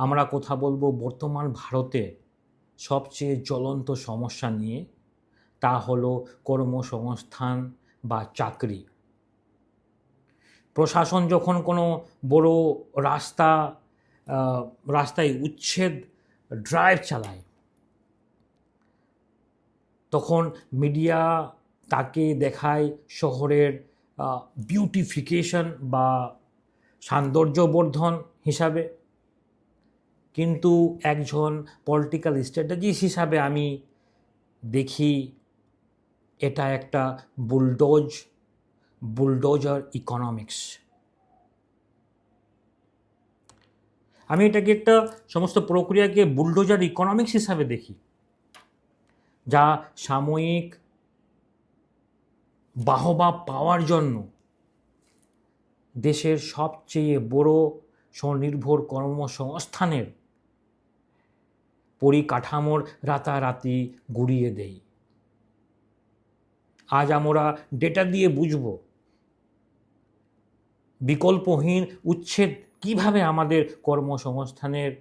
আমরা কথা বলবো বর্তমান ভারতে সবচেয়ে জ্বলন্ত সমস্যা নিয়ে, তা হলো কর্মসংস্থান বা চাকরি। প্রশাসন যখন কোনো বড় রাস্তায় উচ্ছেদ ড্রাইভ চালায়, তখন মিডিয়া তাকে দেখায় শহরের বিউটিফিকেশন বা সৌন্দর্যবর্ধন হিসাবে। কিন্তু একজন পলিটিক্যাল স্ট্র্যাটেজিস্ট হিসাবে আমি দেখি এটা একটা বুলডোজার ইকোনমিক্স। আমি এটাকে একটা সমস্ত প্রক্রিয়াকে বুলডোজার ইকোনমিক্স হিসাবে দেখি, যা সাময়িক বাহবা পাওয়ার জন্য দেশের সবচেয়ে বড় স্বনির্ভর কর্মসংস্থানের পরিকাঠামোর রাতারাতি গুড়িয়ে দেয়। আজ আমরা ডেটা দিয়ে বুঝব বিকল্পহীন উচ্ছেদ কিভাবে আমাদের কর্মসংস্থানের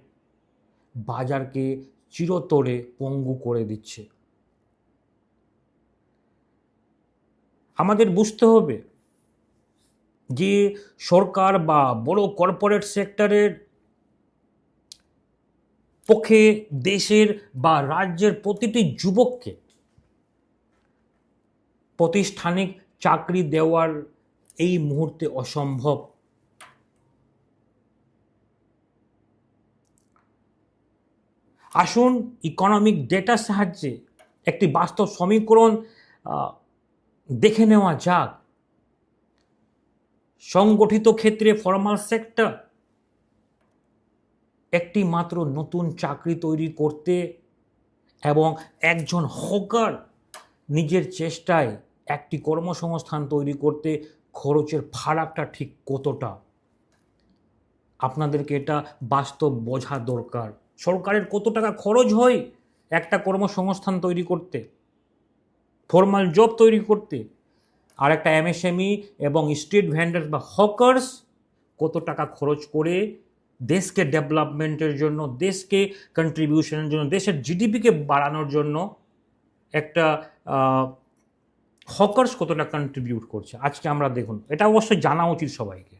বাজারকে চিরতরে পঙ্গু করে দিচ্ছে। আমাদের বুঝতে হবে যে সরকার বা বড় কর্পোরেট সেক্টরের পক্ষে দেশের বা রাজ্যের প্রতিটি যুবককে প্রাতিষ্ঠানিক চাকরি দেওয়ার এই মুহূর্তে অসম্ভব। আসুন ইকোনমিক ডেটার সাহায্যে একটি বাস্তব সমীকরণ দেখে নেওয়া যাক। সংগঠিত ক্ষেত্রে ফর্মাল সেক্টর একটি মাত্র নতুন চাকরি তৈরি করতে এবং একজন হকার নিজের চেষ্টায় একটি কর্মসংস্থান তৈরি করতে খরচের ফারাকটা ঠিক কতটা, আপনাদেরকে এটা বাস্তব বোঝা দরকার। সরকারের কত টাকা খরচ হয় একটা কর্মসংস্থান তৈরি করতে, ফর্মাল জব তৈরি করতে, আর একটা এমএসএমই এবং স্ট্রিট ভেন্ডার বা হকার্স কত টাকা খরচ করে দেশকে ডেভেলপমেন্টের জন্য, দেশকে কন্ট্রিবিউশনের জন্য, দেশের জিডিপিকে বাড়ানোর জন্য একটা হকার্স কতটা কন্ট্রিবিউট করছে আজকে আমরা দেখুন। এটা অবশ্যই জানা উচিত সবাইকে।